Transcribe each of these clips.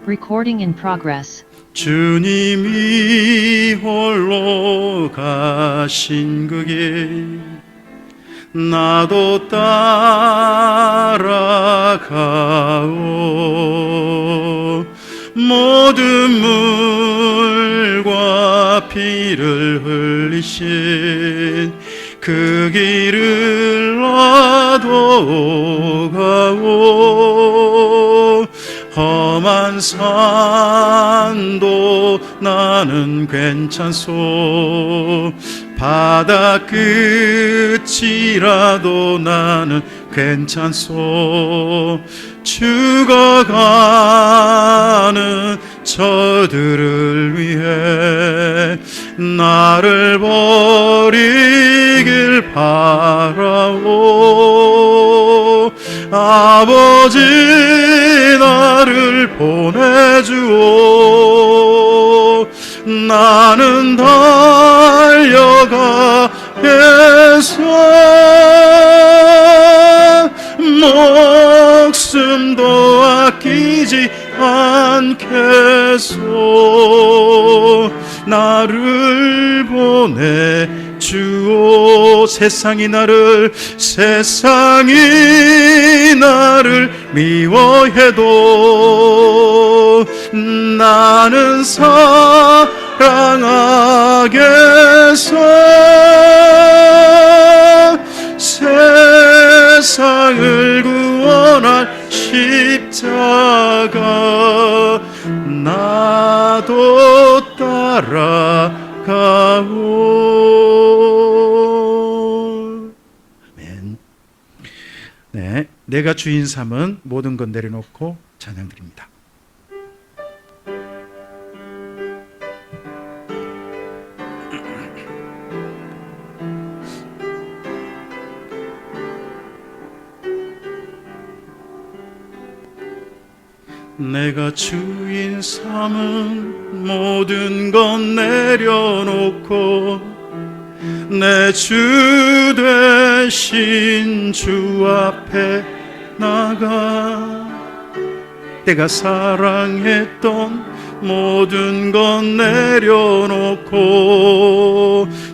Recording in progress. 주님이 홀로 가신 그 길 나도 따라가오. 모든 물과 피를 흘리신 그 길을 나도 가오. 험한 산도 나는 괜찮소. 바다 끝이라도 나는 괜찮소. 죽어가는 저들을 위해 나를 버리길 바라오. 아버지 나를 보내주오. 나는 달려가겠소. 목숨도 아끼지 않겠소. 나를 보내주오. 세상이 나를 미워해도 나는 사랑하겠소. 세상을 구원할 십자가 나도 따라가오. 아멘. 네, 내가 주인 삼은 모든 것 내려놓고 찬양드립니다. 내가 주인 삼은 모든 것 내려놓고 내 주 되신 주 앞에 나가. 내가 사랑했던 모든 것 내려놓고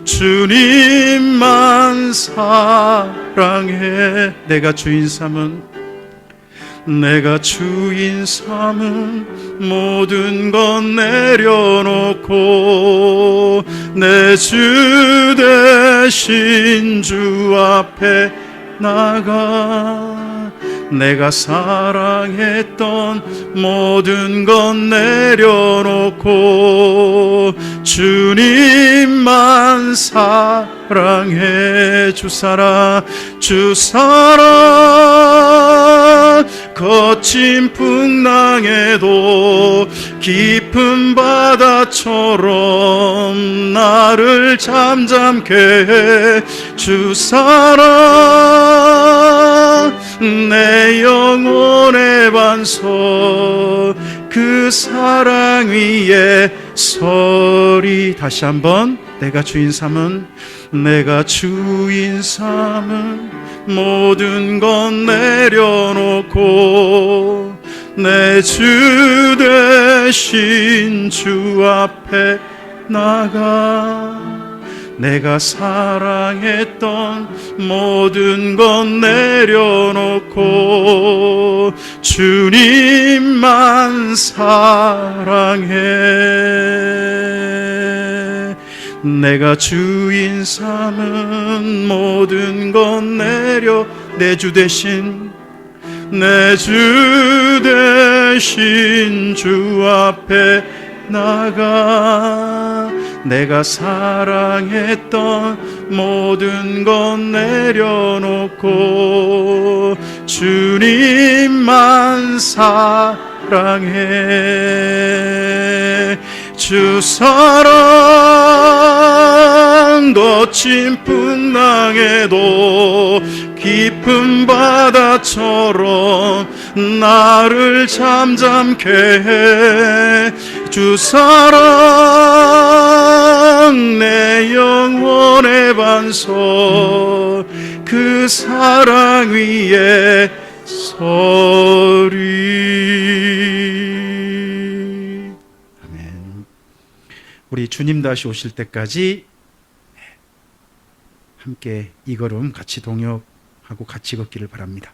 주님만 사랑해. 내가 주인 삼은 모든 것 내려놓고 내 주 되신 주 앞에 나가. 내가 사랑했던 모든 것 내려놓고 주님만 사랑해. 주 사랑 거친 풍랑에도 깊은 바다처럼 나를 잠잠케 해. 주 사랑 내 영혼의 반석. 그 사랑 위에 서리. 다시 한번. 내가 주인 삼은 모든 것 내려놓고 내 주 되신 주 앞에 나가. 내가 사랑했던 모든 것 내려놓고 주님만 사랑해. 내가 주인 삼은 모든 것 내려 내 주 대신 주 앞에 나가. 내가 사랑했던 모든 것 내려놓고 주님만 사랑해. 주 사랑 거친 풍랑에도 깊은 바다처럼 나를 잠잠케 해. 주 사랑 내 영혼의 반석. 그 사랑 위에 서리. 우리 주님 다시 오실 때까지 함께 이 걸음 같이 동역하고 같이 걷기를 바랍니다.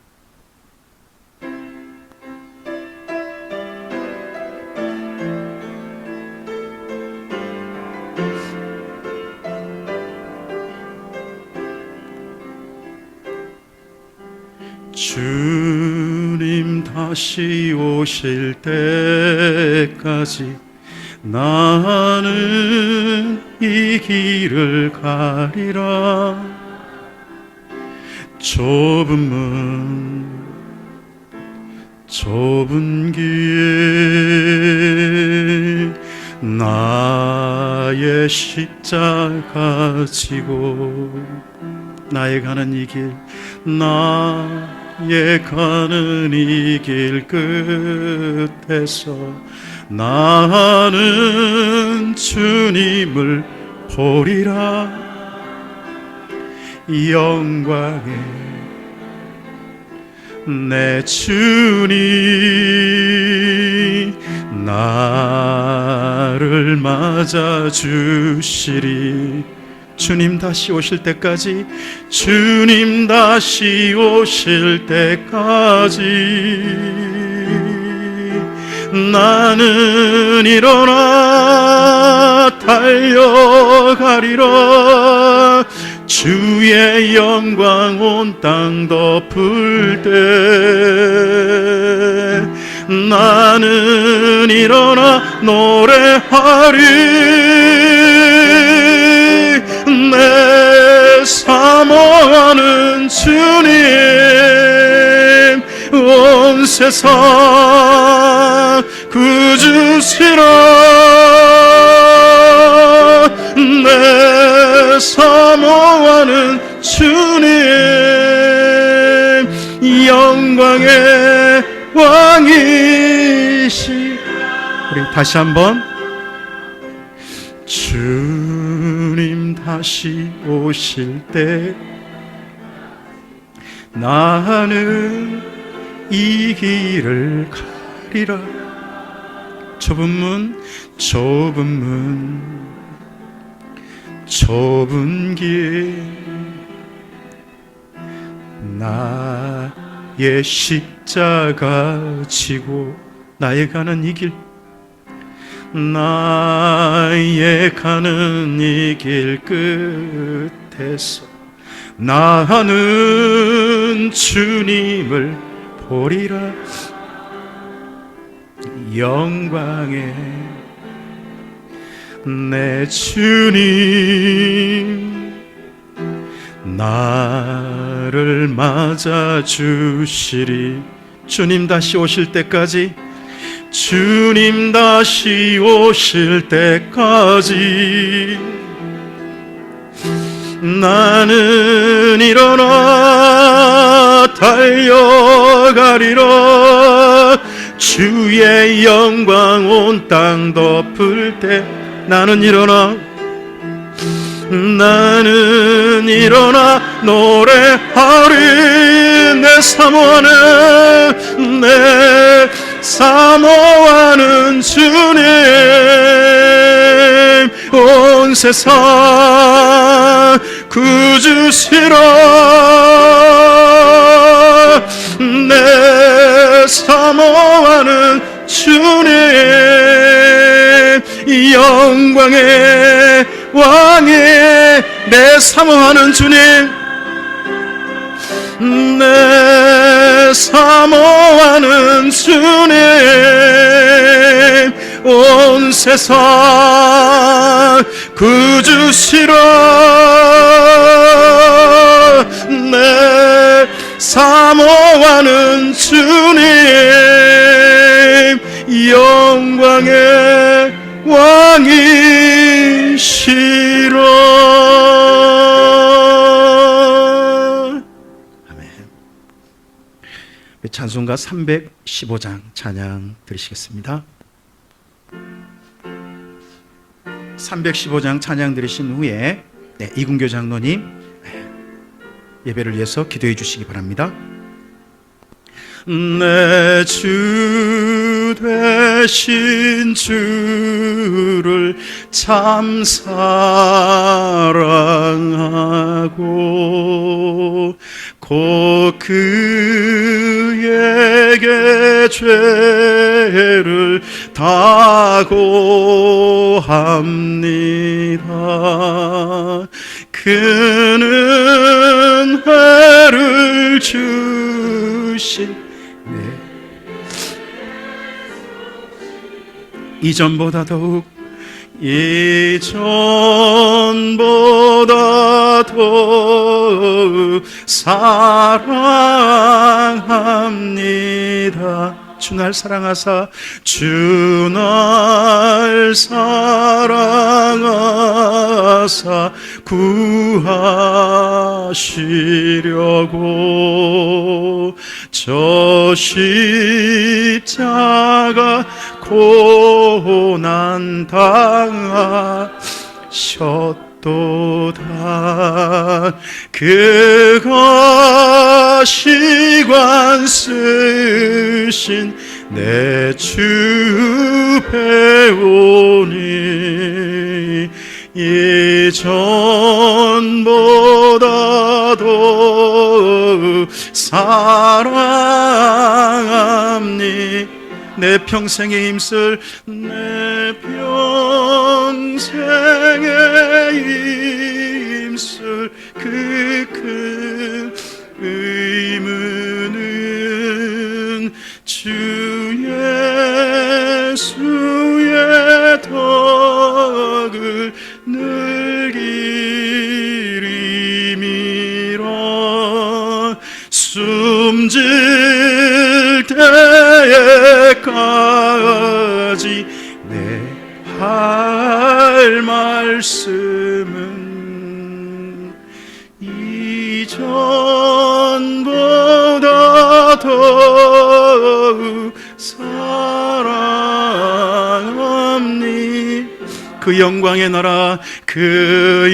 주님 다시 오실 때까지 나는 이 길을 가리라. 좁은 문 좁은 길 나의 십자가 지고 나의 가는 이 길 나의 가는 이 길 끝에서 나는 주님을 보리라. 영광의 내 주님 나를 맞아주시리. 주님 다시 오실 때까지 주님 다시 오실 때까지 나는 일어나 달려가리라. 주의 영광 온 땅 덮을 때 나는 일어나 노래하리. 내 사모하는 주님 온 세상 구주시라. 내 사모하는 주님 영광의 왕이시. 우리 다시 한번 주님 다시 오실 때 나는 이 길을 가리라. 좁은 문 좁은 길 나의 십자가 지고 나의 가는 이 길 나의 가는 이 길 끝에서 나는 주님을 보리라. 영광의 내 주님 나를 맞아주시리. 주님 다시 오실 때까지 주님 다시 오실 때까지 나는 일어나 달려가리라. 주의 영광 온 땅 덮을 때 나는 일어나 노래하리. 내 사모하는 주님 온 세상 구주시라. 내 사모하는 주님 영광의 왕의 내 사모하는 주님 내 사모하는 주님 온 세상 구주시라. 내 사모하는 주님 영광의 왕이시라. 아멘. 찬송가 315장 찬양 드리시겠습니다. 315장 찬양 드리신 후에 이군교 장로님 예배를 위해서 기도해 주시기 바랍니다. 내 주 되신 주를 참 사랑하고 곧 그에게 죄를 다고 합니다. 그는 해를 주신 이전보다 더욱 사랑합니다. 주 날 사랑하사 주 날 사랑하사 구하시려고 저 십자가 고난 당하셨도다. 그가 시관 쓰신 내 주 배우니 이전보다도 사랑합니. 내 평생의 힘쓸 내 평생의 힘쓸 그 큰 의무는 주 예수의 덕을 늘기림이라. 숨질 때까지 내 할 말씀은 이전보다 더욱 사랑합니. 그 영광의 나라 그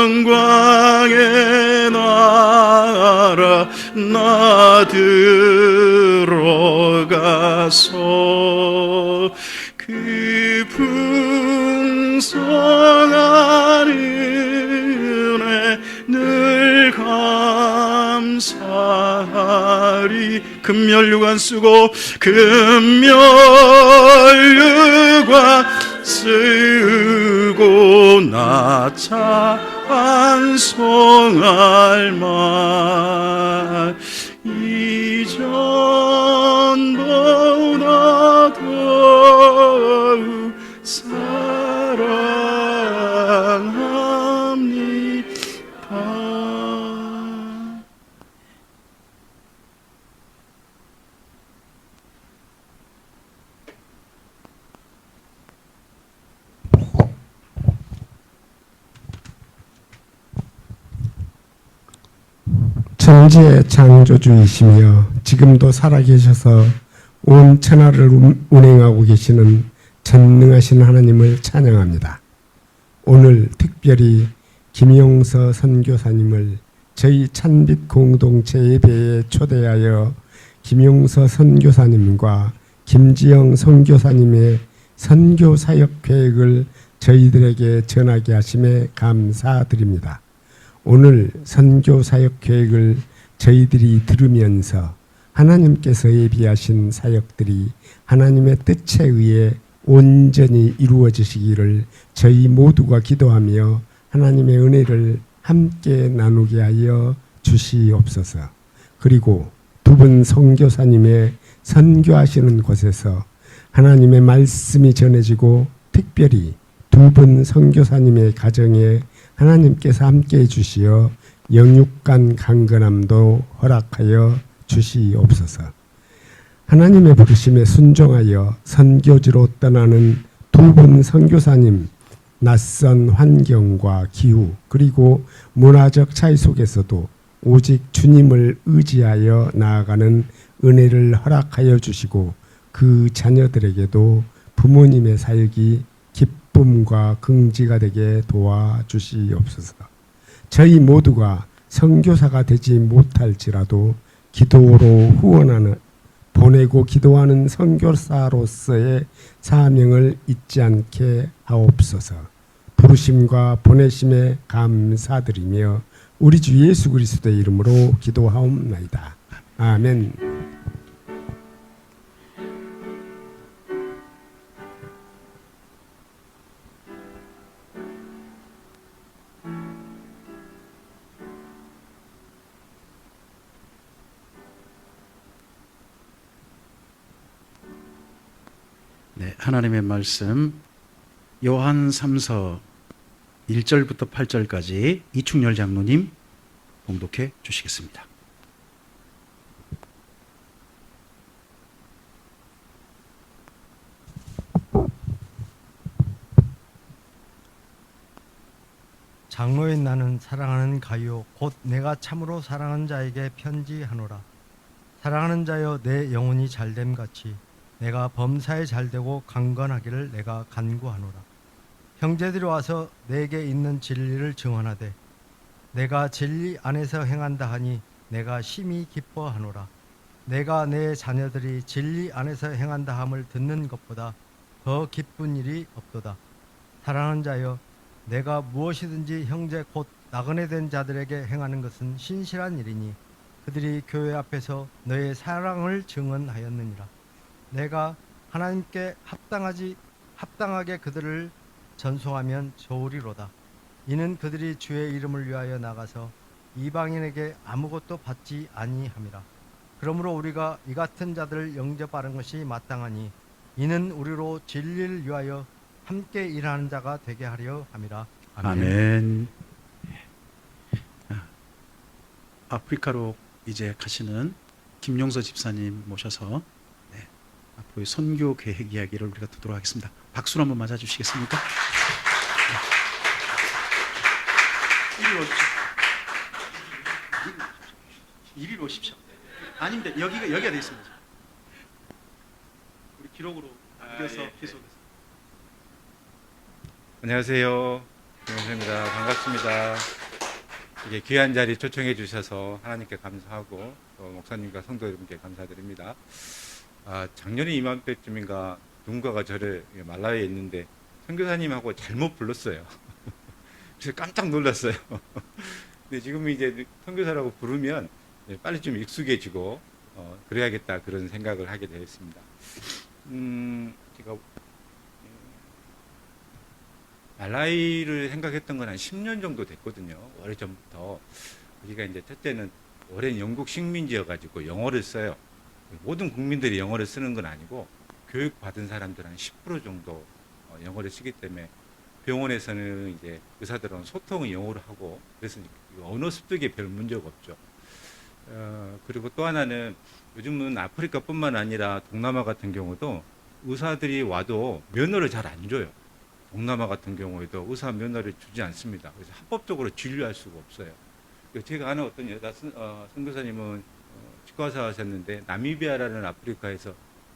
영광의 나라 나 들어가서 그 풍성한 은혜 늘 감사하리. 금면류관 쓰고 금면류관 쓰고 나 찬송할 말 이전보다 더욱 사랑합니다. 천지의 창조주이시며 지금도 살아계셔서 온 천하를 운행하고 계시는 전능하신 하나님을 찬양합니다. 오늘 특별히 김용서 선교사님을 저희 찬빛 공동체 예배에 초대하여 김용서 선교사님과 김지영 선교사님의 선교 사역 계획을 저희들에게 전하게 하심에 감사드립니다. 오늘 선교 사역 계획을 저희들이 들으면서 하나님께서 예비하신 사역들이 하나님의 뜻에 의해 온전히 이루어지시기를 저희 모두가 기도하며 하나님의 은혜를 함께 나누게 하여 주시옵소서. 그리고 두 분 선교사님의 선교하시는 곳에서 하나님의 말씀이 전해지고 특별히 두 분 선교사님의 가정에 하나님께서 함께해 주시어 영육간 강건함도 허락하여 주시옵소서. 하나님의 부르심에 순종하여 선교지로 떠나는 두 분 선교사님, 낯선 환경과 기후 그리고 문화적 차이 속에서도 오직 주님을 의지하여 나아가는 은혜를 허락하여 주시고 그 자녀들에게도 부모님의 사역이 기쁨과 긍지가 되게 도와주시옵소서. 저희 모두가 선교사가 되지 못할지라도 기도로 후원하는 보내고 기도하는 선교사로서의 사명을 잊지 않게 하옵소서. 부르심과 보내심에 감사드리며 우리 주 예수 그리스도의 이름으로 기도하옵나이다. 아멘. 네, 하나님의 말씀 요한 3서 1절부터 8절까지 이충렬 장로님 봉독해 주시겠습니다. 장로인 나는 사랑하는 가요 곧 내가 참으로 사랑하는 자에게 편지하노라. 사랑하는 자여 내 영혼이 잘됨 같이 내가 범사에 잘되고 강건하기를 내가 간구하노라. 형제들이 와서 내게 있는 진리를 증언하되 내가 진리 안에서 행한다 하니 내가 심히 기뻐하노라. 내가 내 자녀들이 진리 안에서 행한다 함을 듣는 것보다 더 기쁜 일이 없도다. 사랑하는 자여 내가 무엇이든지 형제 곧 나그네 된 자들에게 행하는 것은 신실한 일이니 그들이 교회 앞에서 너의 사랑을 증언하였느니라. 내가 하나님께 합당하게 그들을 전송하면 좋으리로다. 이는 그들이 주의 이름을 위하여 나가서 이방인에게 아무것도 받지 아니함이라. 그러므로 우리가 이 같은 자들을 영접하는 것이 마땅하니 이는 우리로 진리를 위하여 함께 일하는 자가 되게 하려 함이라. 아멘. 아프리카로 이제 가시는 김용서 집사님 모셔서 앞으로의 선교 계획 이야기를 우리가 듣도록 하겠습니다. 박수로 한번 맞아주시겠습니까? 이리로 오십시오. 아닙니다. 여기가 돼 있습니다. 우리 기록으로 남겨서 계속해서. 안녕하세요. 김영수입니다. 반갑습니다. 이게 귀한 자리 초청해 주셔서 하나님께 감사하고 또 목사님과 성도 여러분께 감사드립니다. 작년에 이맘때쯤인가 누군가가 저를 말라위에 있는데 선교사님하고 잘못 불렀어요. 그래서 깜짝 놀랐어요. 근데 지금 이제 선교사라고 부르면 빨리 좀 익숙해지고 그래야겠다 그런 생각을 하게 되었습니다. 제가 말라위를 생각했던 건 한 10년 정도 됐거든요. 오래전부터. 우리가 이제 첫째는 오랜 영국 식민지여가지고 영어를 써요. 모든 국민들이 영어를 쓰는 건 아니고 교육받은 사람들 한 10% 정도 영어를 쓰기 때문에 병원에서는 이제 의사들은 소통은 영어로 하고 그래서 언어 습득에 별 문제가 없죠. 그리고 또 하나는 요즘은 아프리카뿐만 아니라 동남아 같은 경우도 의사들이 와도 면허를 잘 안 줘요. 동남아 같은 경우에도 의사 면허를 주지 않습니다. 그래서 합법적으로 진료할 수가 없어요. 제가 아는 어떤 여자 선교사님은 치과의사 하셨는데 나미비아라는 아프리카에서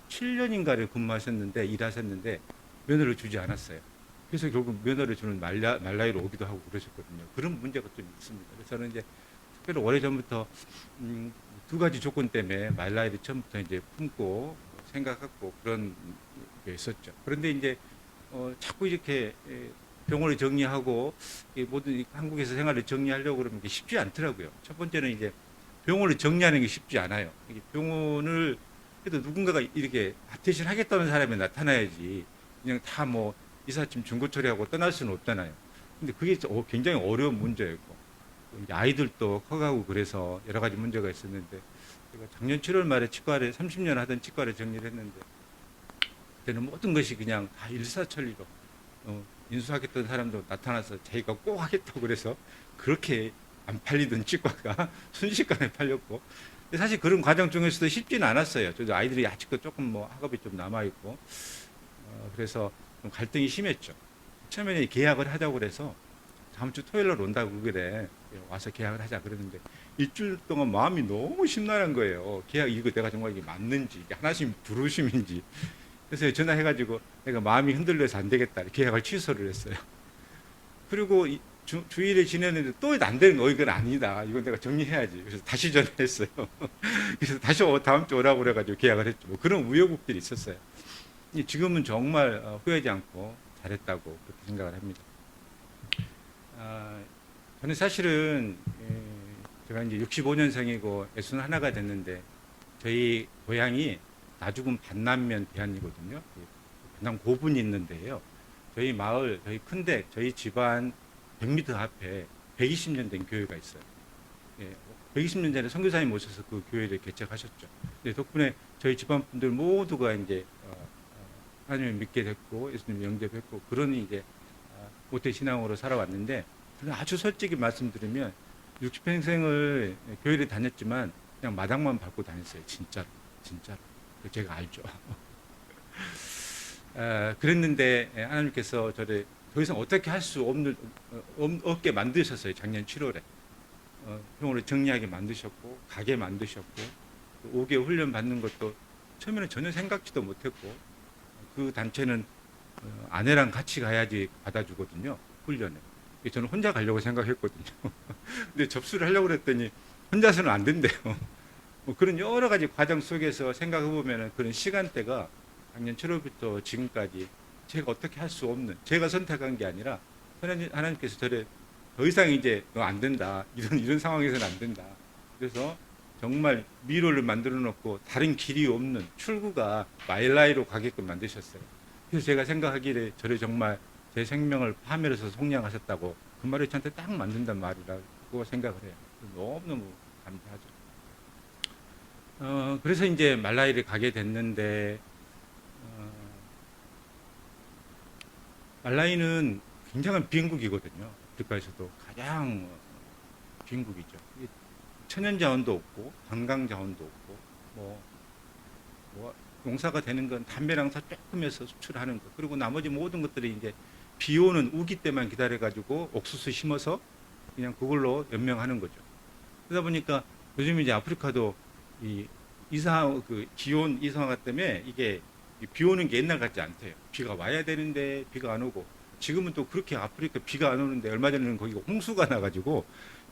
7년인가를 근무하셨는데 일하셨는데 면허를 주지 않았어요. 그래서 결국 면허를 주는 말라위로 오기도 하고 그러셨거든요. 그런 문제가 좀 있습니다. 그래서 저는 이제 특별히 오래전부터 두 가지 조건 때문에 말라위를 처음부터 이제 품고 생각하고 그런 게 있었죠. 그런데 이제 자꾸 이렇게 병원을 정리하고 모든 한국에서 생활을 정리하려고 그러면 이게 쉽지 않더라고요. 첫 번째는 이제 병원을 정리하는 게 쉽지 않아요. 병원을 그래도 누군가가 이렇게 대신 하겠다는 사람이 나타나야지 그냥 다 뭐 이삿짐 중고 처리하고 떠날 수는 없잖아요. 근데 그게 굉장히 어려운 문제였고 이제 아이들도 커가고 그래서 여러 가지 문제가 있었는데 제가 작년 7월 말에 치과를 30년 하던 치과를 정리를 했는데 그때는 모든 것이 그냥 다 일사천리로 인수하겠다는 사람도 나타나서 자기가 꼭 하겠다고 그래서 그렇게 안 팔리던 치과가 순식간에 팔렸고 사실 그런 과정 중에서도 쉽지는 않았어요. 저도 아이들이 아직도 조금 뭐 학업이 좀 남아있고 그래서 좀 갈등이 심했죠. 처음에는 계약을 하자고 그래서 다음 주 토요일 날 온다고 그래 와서 계약을 하자 그러는데 일주일 동안 마음이 너무 심란한 거예요. 계약 이거 내가 정말 이게 맞는지 이게 하나님 부르심인지 그래서 전화해가지고 내가 마음이 흔들려서 안 되겠다 계약을 취소를 했어요. 그리고 주일에 지냈는데 또 안 되는 거 이건 아니다. 이건 내가 정리해야지. 그래서 다시 전화했어요. 그래서 다시 다음 주 오라고 그래가지고 계약을 했죠. 뭐 그런 우여곡절이 있었어요. 지금은 정말 후회하지 않고 잘했다고 그렇게 생각을 합니다. 저는 사실은 제가 이제 65년생이고 61가 됐는데 저희 고향이 나주군 반남면 대안이거든요. 반남 고분이 있는데요. 저희 마을, 저희 큰댁, 저희 집안 100m 앞에 120년 된 교회가 있어요. 120년 전에 선교사님 모셔서 그 교회를 개척하셨죠. 덕분에 저희 집안 분들 모두가 이제 하나님을 믿게 됐고 예수님 영접했고 그런 이제 모태 신앙으로 살아왔는데 저는 아주 솔직히 말씀드리면 60평생을 교회를 다녔지만 그냥 마당만 밟고 다녔어요. 진짜로. 제가 알죠. 그랬는데 하나님께서 저를 더 이상 어떻게 할 수 없게 만드셨어요. 작년 7월에. 병원을 정리하게 만드셨고 가게 만드셨고 5개월 훈련 받는 것도 처음에는 전혀 생각지도 못했고 그 단체는 아내랑 같이 가야지 받아주거든요. 훈련에. 저는 혼자 가려고 생각했거든요. 근데 접수를 하려고 그랬더니 혼자서는 안 된대요. 뭐 그런 여러 가지 과정 속에서 생각해 보면 그런 시간대가 작년 7월부터 지금까지 제가 어떻게 할 수 없는 제가 선택한 게 아니라 하나님께서 저를 더 이상 이제 너 안 된다. 이런 상황에서는 안 된다. 그래서 정말 미로를 만들어 놓고 다른 길이 없는 출구가 마일라이로 가게끔 만드셨어요. 그래서 제가 생각하기를 저를 정말 제 생명을 파멸해서 속량하셨다고 그 말이 저한테 딱 맞는단 말이라고 생각을 해요. 너무너무 감사하죠. 그래서 이제 말라이를 가게 됐는데 말라이는 굉장한 비행국이거든요. 아프리카에서도 가장 비행국이죠. 천연 자원도 없고 관광 자원도 없고 뭐 농사가 되는 건 담배랑사 조금해서 수출하는 거 그리고 나머지 모든 것들이 이제 비 오는 우기 때만 기다려 가지고 옥수수 심어서 그냥 그걸로 연명하는 거죠. 그러다 보니까 요즘 이제 아프리카도 그 기온 이상화 때문에 이게 비 오는 게 옛날 같지 않대요. 비가 와야 되는데 비가 안 오고 지금은 또 그렇게 아프리카 비가 안 오는데 얼마 전에는 거기가 홍수가 나가지고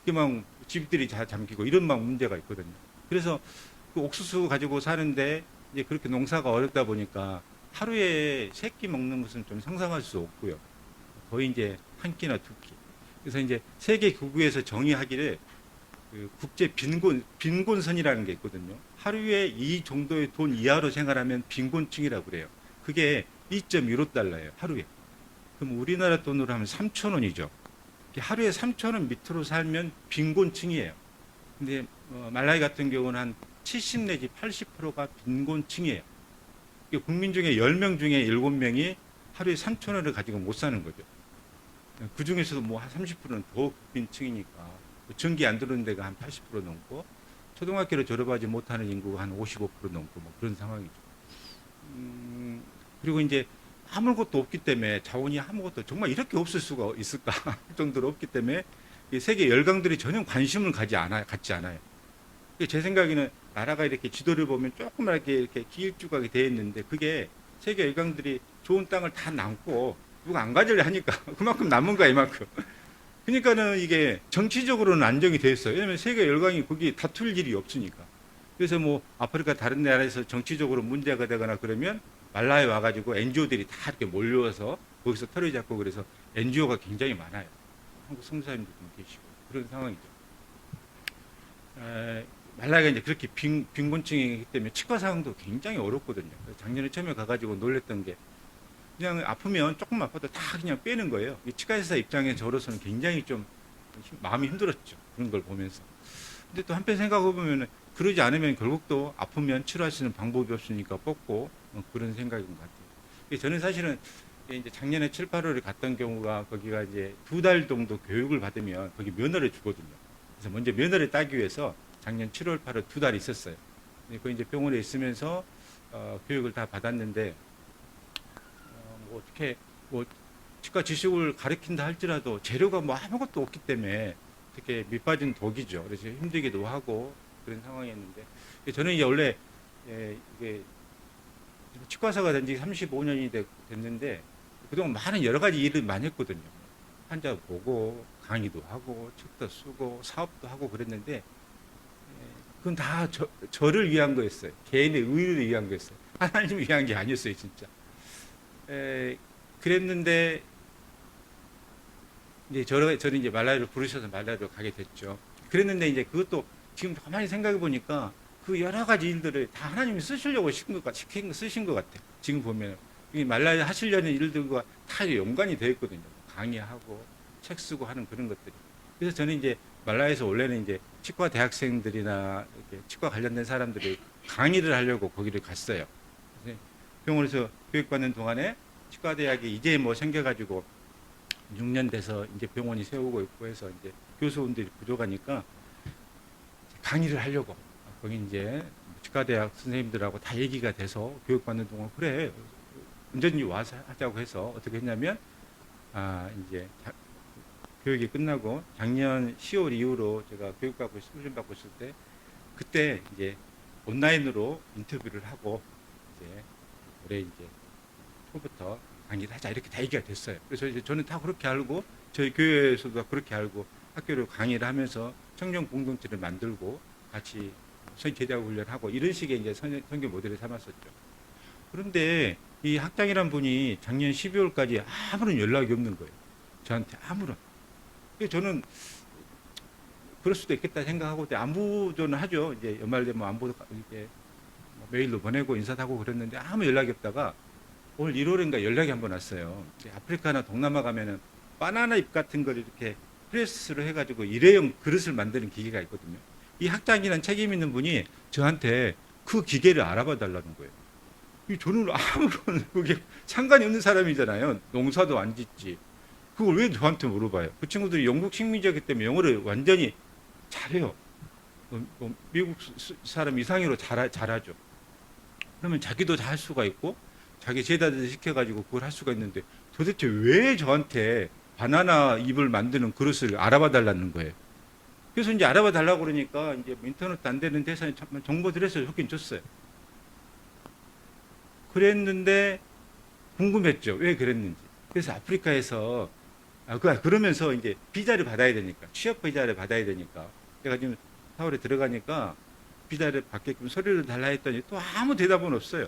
이게 막 집들이 다 잠기고 이런 막 문제가 있거든요. 그래서 그 옥수수 가지고 사는데 이제 그렇게 농사가 어렵다 보니까 하루에 3끼 먹는 것은 좀 상상할 수 없고요. 거의 이제 한 끼나 2끼. 그래서 이제 세계 기구에서 정의하기를 그 국제 빈곤선이라는 게 있거든요. 하루에 이 정도의 돈 이하로 생활하면 빈곤층이라고 그래요. 그게 2.15달러예요. 하루에. 그럼 우리나라 돈으로 하면 3,000원이죠. 하루에 3,000원 밑으로 살면 빈곤층이에요. 근데 말라이 같은 경우는 한 70 내지 80%가 빈곤층이에요. 국민 중에 10명 중에 7명이 하루에 3,000원을 가지고 못 사는 거죠. 그 중에서도 뭐 한 30%는 더 국빈층이니까 전기 안 들어오는 데가 한 80% 넘고 초등학교를 졸업하지 못하는 인구가 한 55% 넘고 뭐 그런 상황이죠. 그리고 이제 아무것도 없기 때문에 자원이 아무것도 정말 이렇게 없을 수가 있을까 할 정도로 없기 때문에 세계 열강들이 전혀 관심을 갖지 않아요. 제 생각에는 나라가 이렇게 지도를 보면 조그맣게 이렇게 길쭉하게 되어 있는데 그게 세계 열강들이 좋은 땅을 다 남고 누가 안 가지려 하니까 그만큼 남은 거야 이만큼. 그러니까는 이게 정치적으로는 안정이 돼 있어요. 왜냐하면 세계 열강이 거기 다툴 일이 없으니까. 그래서 뭐 아프리카 다른 나라에서 정치적으로 문제가 되거나 그러면 말라에 와가지고 NGO들이 다 이렇게 몰려와서 거기서 털을 잡고 그래서 NGO가 굉장히 많아요. 한국 선교사님도 좀 계시고 그런 상황이죠. 말라가 이제 그렇게 빈곤층이기 때문에 치과 상황도 굉장히 어렵거든요. 작년에 처음에 가가지고 놀랬던 게 그냥 아프면 조금 아파도 다 그냥 빼는 거예요. 치과 의사 입장에 저로서는 굉장히 좀 마음이 힘들었죠. 그런 걸 보면서. 근데 또 한편 생각해 보면 그러지 않으면 결국 또 아프면 치료할 수 있는 방법이 없으니까 뽑고 그런 생각인 것 같아요. 저는 사실은 이제 작년에 7, 8월에 갔던 경우가 거기가 이제 2달 정도 교육을 받으면 거기 면허를 주거든요. 그래서 먼저 면허를 따기 위해서 작년 7월, 8월 2달 있었어요. 그 이제 병원에 있으면서 교육을 다 받았는데 뭐 어떻게 뭐 치과 지식을 가르친다 할지라도 재료가 뭐 아무것도 없기 때문에 어떻게 밑빠진 독이죠. 그래서 힘들기도 하고 그런 상황이었는데 저는 이제 원래 이게 치과사가 된 지 35년이 됐는데 그동안 많은 여러 가지 일을 많이 했거든요. 환자 보고 강의도 하고 책도 쓰고 사업도 하고 그랬는데 그건 다 저를 위한 거였어요. 개인의 의를 위한 거였어요. 하나님을 위한 게 아니었어요, 진짜. 그랬는데 이제 저를 이제 말라위로 부르셔서 말라위로 가게 됐죠. 그랬는데 이제 그것도 지금 가만히 생각해 보니까 그 여러 가지 일들을 다 하나님이 쓰시려고 쓰신 것 같아요. 지금 보면 이 말라위 하시려는 일들과 다 연관이 되어 있거든요. 강의하고 책 쓰고 하는 그런 것들이. 그래서 저는 이제 말라위에서 원래는 이제 치과 대학생들이나 이렇게 치과 관련된 사람들이 강의를 하려고 거기를 갔어요. 병원에서 교육받는 동안에 치과 대학이 이제 뭐 생겨가지고 6년 돼서 이제 병원이 세우고 있고 해서 이제 교수분들이 부족하니까 강의를 하려고 거기 이제 치과 대학 선생님들하고 다 얘기가 돼서 교육받는 동안 그래 언제든지 와서 하자고 해서 어떻게 했냐면 이제 교육이 끝나고 작년 10월 이후로 제가 교육받고 훈련받고 있을 때 그때 이제 온라인으로 인터뷰를 하고 이제 올해 이제 초부터 강의를 하자 이렇게 다 얘기가 됐어요. 그래서 이제 저는 다 그렇게 알고 저희 교회에서도 그렇게 알고 학교를 강의를 하면서 청년 공동체를 만들고 같이 제자 훈련하고 이런 식의 이제 선교 모델을 삼았었죠. 그런데 이 학장이란 분이 작년 12월까지 아무런 연락이 없는 거예요. 저한테 아무런. 그래서 저는 그럴 수도 있겠다 생각하고 안부전을 하죠. 이제 연말 되면 안부 이렇게 메일로 보내고 인사도 하고 그랬는데 아무 연락이 없다가 올 1월인가 연락이 한 번 왔어요. 아프리카나 동남아 가면은 바나나 잎 같은 걸 이렇게 프레스로 해가지고 일회용 그릇을 만드는 기계가 있거든요. 이 학장이라는 책임 있는 분이 저한테 그 기계를 알아봐 달라는 거예요. 저는 아무런 그게 상관이 없는 사람이잖아요. 농사도 안 짓지. 그걸 왜 저한테 물어봐요? 그 친구들이 영국 식민지였기 때문에 영어를 완전히 잘해요. 미국 사람 이상으로 잘하죠. 그러면 자기도 다 할 수가 있고 자기 제자들 시켜가지고 그걸 할 수가 있는데 도대체 왜 저한테 바나나 잎을 만드는 그릇을 알아봐 달라는 거예요. 그래서 이제 알아봐 달라고 그러니까 이제 인터넷도 안 되는 데서 정보들 해서 좋긴 줬어요. 그랬는데 궁금했죠. 왜 그랬는지. 그래서 아프리카에서 그러면서 이제 비자를 받아야 되니까 취업 비자를 받아야 되니까 제가 지금 4월에 들어가니까 비자를 받게끔 서류를 달라 했더니 또 아무 대답은 없어요.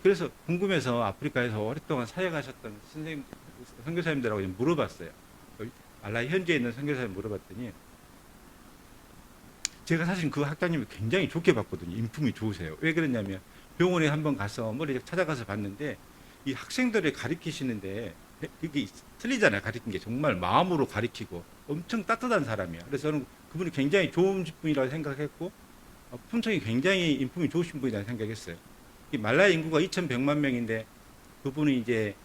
그래서 궁금해서 아프리카에서 오랫동안 사역하셨던 선생님, 선교사님들하고 물어봤어요. 말라위 현지에 있는 선교사님 물어봤더니 제가 사실 그 학장님을 굉장히 좋게 봤거든요. 인품이 좋으세요. 왜 그러냐면 병원에 한번 가서 머리 찾아가서 봤는데 이 학생들을 가르치시는데 그게 틀리잖아요. 가르친 게 정말 마음으로 가르치고 엄청 따뜻한 사람이야. 그래서 저는 그분이 굉장히 좋은 분이라고 생각했고 품성이 굉장히 인품이 좋으신 분이라고 생각했어요. 이 말라위 인구가 2,100만 명인데 그분이 이제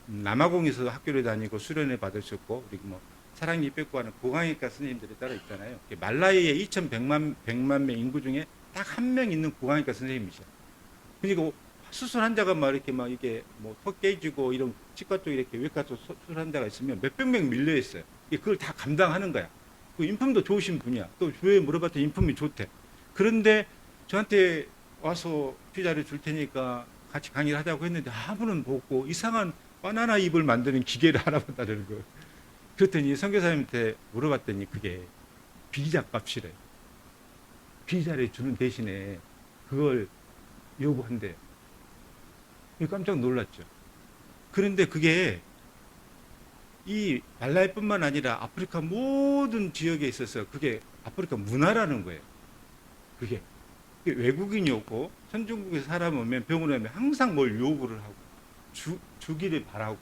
남아공에서 학교를 다니고 수련을 받으셨고 그리고 뭐 사랑니 뺏고 하는 고강의과 선생님들이 따로 있잖아요. 말라위의 2,100만 명 인구 중에 딱 한 명 있는 고강의과 선생님이셔. 그러니까 수술 환자가 막 이렇게 막 이게 뭐 턱 깨지고 이런 치과 쪽 이렇게 외과 쪽 수술 환자가 있으면 몇백 명 밀려 있어요. 그걸 다 감당하는 거야. 그 인품도 좋으신 분이야. 또 왜 물어봤더니 인품이 좋대. 그런데 저한테 와서 피자를 줄 테니까 같이 강의를 하자고 했는데 아무는 없고 이상한 바나나 잎을 만드는 기계를 알아봤다는 거예요. 그랬더니 선교사님한테 물어봤더니 그게 비자 값이래. 비자를 주는 대신에 그걸 요구한대요. 깜짝 놀랐죠. 그런데 그게 이 말라위뿐만 아니라 아프리카 모든 지역에 있어서 그게 아프리카 문화라는 거예요. 그게 외국인이 오고 선진국에서 사람 오면 병원에 오면 항상 뭘 요구를 하고 주기를 바라고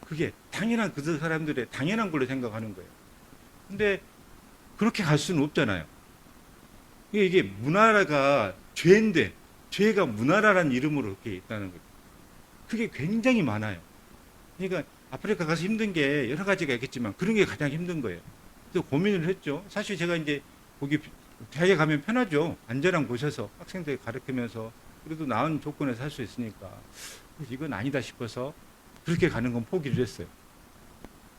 그게 당연한 그 사람들의 당연한 걸로 생각하는 거예요. 근데 그렇게 갈 수는 없잖아요. 이게 문화가 죄인데 죄가 문화라는 이름으로 이렇게 있다는 거예요. 그게 굉장히 많아요. 그러니까 아프리카 가서 힘든 게 여러 가지가 있겠지만 그런 게 가장 힘든 거예요. 그래서 고민을 했죠. 사실 제가 이제 거기 대학에 가면 편하죠. 안전한 곳에서 학생들 가르치면서 그래도 나은 조건에서 할 수 있으니까 이건 아니다 싶어서 그렇게 가는 건 포기를 했어요.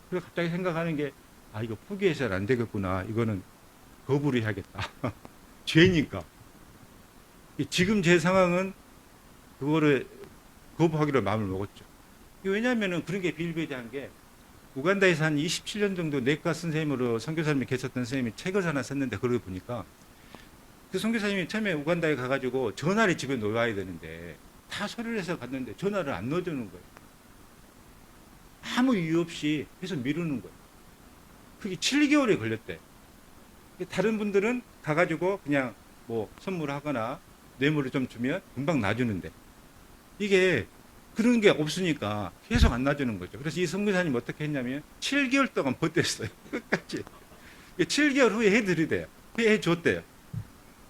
그래서 갑자기 생각하는 게 이거 포기해서는 안 되겠구나. 이거는 거부를 해야겠다. 죄니까. 지금 제 상황은 그거를 거부하기로 마음을 먹었죠. 왜냐하면 그런 게 비일비재한 게 우간다에서 한 27년 정도 내과 선생님으로 선교사님이 계셨던 선생님이 책을 하나 썼는데 그걸 보니까 그 선교사님이 처음에 우간다에 가가지고 전화를 집에 놓아야 되는데 다 서류를 해서 갔는데 전화를 안 넣어주는 거예요. 아무 이유 없이 해서 미루는 거예요. 그게 7개월이 걸렸대. 다른 분들은 가가지고 그냥 뭐 선물하거나 뇌물을 좀 주면 금방 놔주는데 이게 그런 게 없으니까 계속 안 놔주는 거죠. 그래서 이 선교사님 어떻게 했냐면 7개월 동안 버텼어요. 끝까지. 7개월 후에 해드리대요. 해줬대요.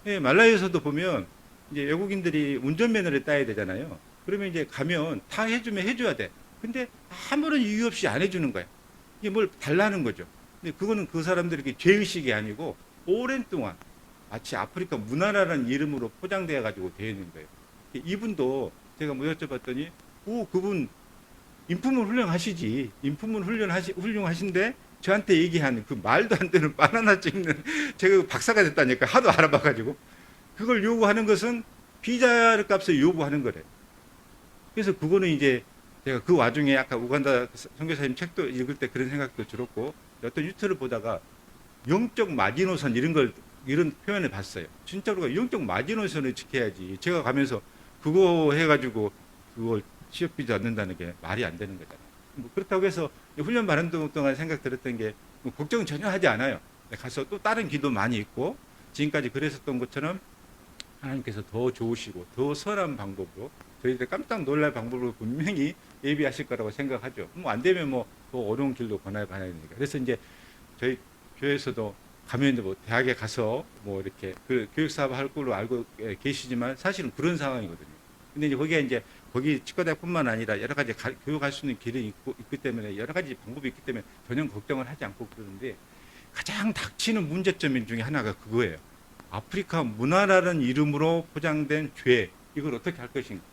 예, 말라유에서도 보면 이제 외국인들이 운전면허를 따야 되잖아요. 그러면 이제 가면 다 해주면 해줘야 돼. 근데 아무런 이유 없이 안 해주는 거야. 이게 뭘 달라는 거죠. 근데 그거는 그 사람들에게 죄의식이 아니고 오랜 동안 마치 아프리카 문화라는 이름으로 포장되어 가지고 되어 있는 거예요. 이분도 제가 뭐 여쭤봤더니 오 그분 인품은 훌륭하시지. 인품은 훌륭하신데 저한테 얘기한 그 말도 안 되는 바나나 찍는 제가 박사가 됐다니까 하도 알아봐가지고 그걸 요구하는 것은 비자 값을 요구하는 거래요. 그래서 그거는 이제 제가 그 와중에 아까 우간다 선교사님 책도 읽을 때 그런 생각도 들었고 어떤 유튜브를 보다가 영적 마지노선 이런 표현을 봤어요. 진짜로 영적 마지노선을 지켜야지. 제가 가면서 그거 해가지고 그걸 취업비자 얻는다는 게 말이 안 되는 거잖아요. 뭐 그렇다고 해서 훈련 받는 동안 생각 들었던 게 뭐 걱정은 전혀 하지 않아요. 가서 또 다른 기도 많이 있고 지금까지 그랬었던 것처럼 하나님께서 더 좋으시고 더 선한 방법으로 저희들 깜짝 놀랄 방법으로 분명히 예비하실 거라고 생각하죠. 뭐 안 되면 뭐 더 어려운 길로 권할 반야니까. 그래서 이제 저희 교회에서도 가면 뭐 대학에 가서 뭐 이렇게 그 교육 사업 할 걸로 알고 계시지만 사실은 그런 상황이거든요. 근데 이제 거기에 이제 거기 치과대학뿐만 아니라 여러 가지 교육할 수 있는 길이 있기 때문에 여러 가지 방법이 있기 때문에 전혀 걱정을 하지 않고 그러는데 가장 닥치는 문제점 중에 하나가 그거예요. 아프리카 문화라는 이름으로 포장된 죄 이걸 어떻게 할 것인가.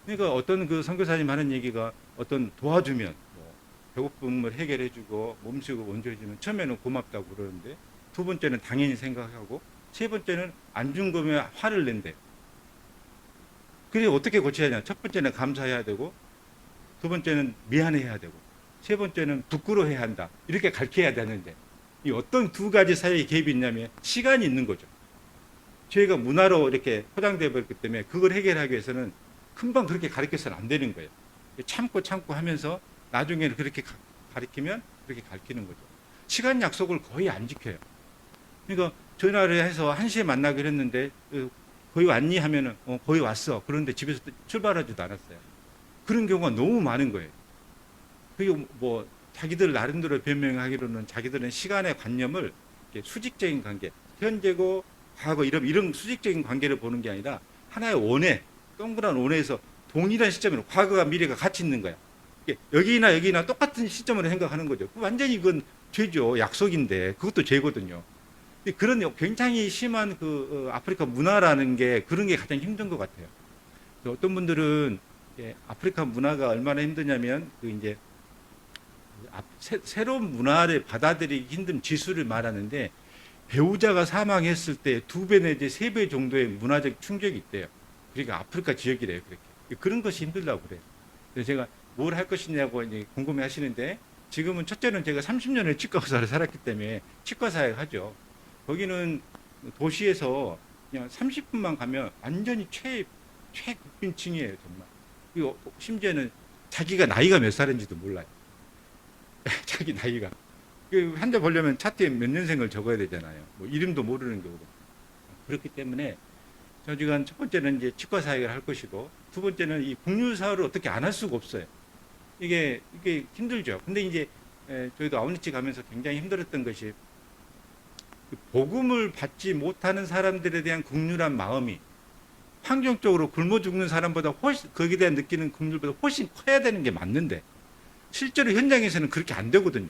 그러니까 어떤 그 선교사님 하는 얘기가 어떤 도와주면 뭐 배고픔을 해결해주고 몸식을 원조해주면 처음에는 고맙다고 그러는데 두 번째는 당연히 생각하고 세 번째는 안 준 거면 화를 낸대요. 그래서 어떻게 고쳐야 하냐. 첫 번째는 감사해야 되고 두 번째는 미안해야 되고 세 번째는 부끄러워해야 한다. 이렇게 가르쳐야 되는데 이 어떤 두 가지 사이에 갭이 있냐면 시간이 있는 거죠. 저희가 문화로 이렇게 포장되어 버렸기 때문에 그걸 해결하기 위해서는 금방 그렇게 가르쳐서는 안 되는 거예요. 참고 하면서 나중에는 그렇게 가르치면 그렇게 가르치는 거죠. 시간 약속을 거의 안 지켜요. 그러니까 전화를 해서 1시에 만나기로 했는데 거의 왔니 하면은 거의 왔어. 그런데 집에서 출발하지도 않았어요. 그런 경우가 너무 많은 거예요. 그리고 뭐 자기들 나름대로 변명하기로는 자기들은 시간의 관념을 수직적인 관계, 현재고 과거 이런 수직적인 관계를 보는 게 아니라 하나의 원회, 동그란 원회에서 동일한 시점으로 과거와 미래가 같이 있는 거야. 여기나 똑같은 시점으로 생각하는 거죠. 완전히 그건 죄죠. 약속인데 그것도 죄거든요. 그런 굉장히 심한 그 아프리카 문화라는 게 그런 게 가장 힘든 것 같아요. 어떤 분들은 아프리카 문화가 얼마나 힘드냐면 그 이제 새로운 문화를 받아들이기 힘든 지수를 말하는데 배우자가 사망했을 때 2배 내지 3배 정도의 문화적 충격이 있대요. 그러니까 아프리카 지역이래요. 그렇게 그런 것이 힘들다고 그래요. 그래서 제가 뭘 할 것이냐고 이제 궁금해 하시는데 지금은 첫째는 제가 30년을 치과 의사를 살았기 때문에 치과 사역을 하죠. 거기는 도시에서 그냥 30분만 가면 완전히 최극빈층이에요, 정말. 그리고 심지어는 자기가 나이가 몇 살인지도 몰라요. 자기 나이가. 환자 보려면 차트에 몇 년생을 적어야 되잖아요. 뭐 이름도 모르는 경우가. 그렇기 때문에 저지간 첫 번째는 이제 치과 사역을 할 것이고 두 번째는 이 국률사를 어떻게 안 할 수가 없어요. 이게 힘들죠. 근데 이제 저희도 아우니치 가면서 굉장히 힘들었던 것이 복음을 받지 못하는 사람들에 대한 국률한 마음이 환경적으로 굶어 죽는 사람보다 훨씬 거기에 대한 느끼는 국률보다 훨씬 커야 되는 게 맞는데 실제로 현장에서는 그렇게 안 되거든요.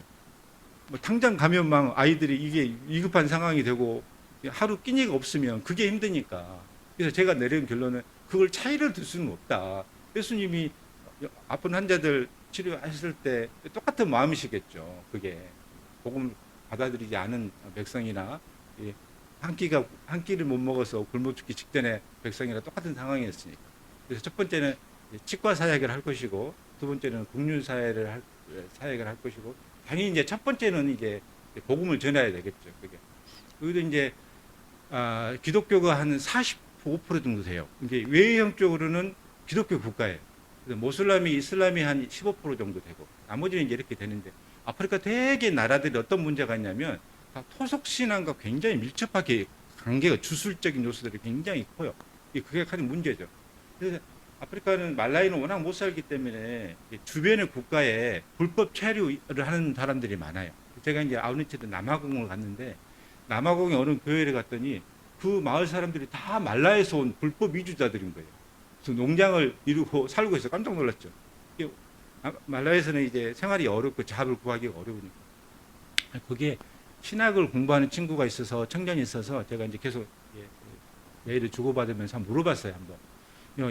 뭐 당장 가면 막 아이들이 이게 위급한 상황이 되고 하루 끼니가 없으면 그게 힘드니까. 그래서 제가 내린 결론은 그걸 차이를 둘 수는 없다. 예수님이 아픈 환자들 치료했을 때 똑같은 마음이시겠죠. 그게 복음을 받아들이지 않은 백성이나 한 끼를 못 먹어서 굶어 죽기 직전에 백성이랑 똑같은 상황이었으니까. 그래서 첫 번째는 치과 사역을 할 것이고 두 번째는 국률 사회를 사역을 할 것이고, 당연히 이제 첫 번째는 이제 복음을 전해야 되겠죠. 그게. 그리고 이제 기독교가 한 45% 정도 돼요. 이게 외형적으로는 기독교 국가예요. 그래서 모슬람이 이슬람이 한 15% 정도 되고, 나머지는 이제 이렇게 되는데, 아프리카 대개 나라들이 어떤 문제가 있냐면 다 토속 신앙과 굉장히 밀접하게 관계가 주술적인 요소들이 굉장히 커요. 그게 큰 문제죠. 그래서 아프리카는 말라이는 워낙 못 살기 때문에 주변의 국가에 불법 체류를 하는 사람들이 많아요. 제가 이제 아우니체도 남아공을 갔는데, 남아공에 어느 교회를 갔더니 그 마을 사람들이 다 말라에서 온 불법 이주자들인 거예요. 그래서 농장을 이루고 살고 있어 깜짝 놀랐죠. 말라에서는 이제 생활이 어렵고 잡을 구하기가 어려우니까. 거기에 신학을 공부하는 친구가 있어서, 청년이 있어서 제가 이제 계속 메일을 주고받으면서 한번 물어봤어요, 한번.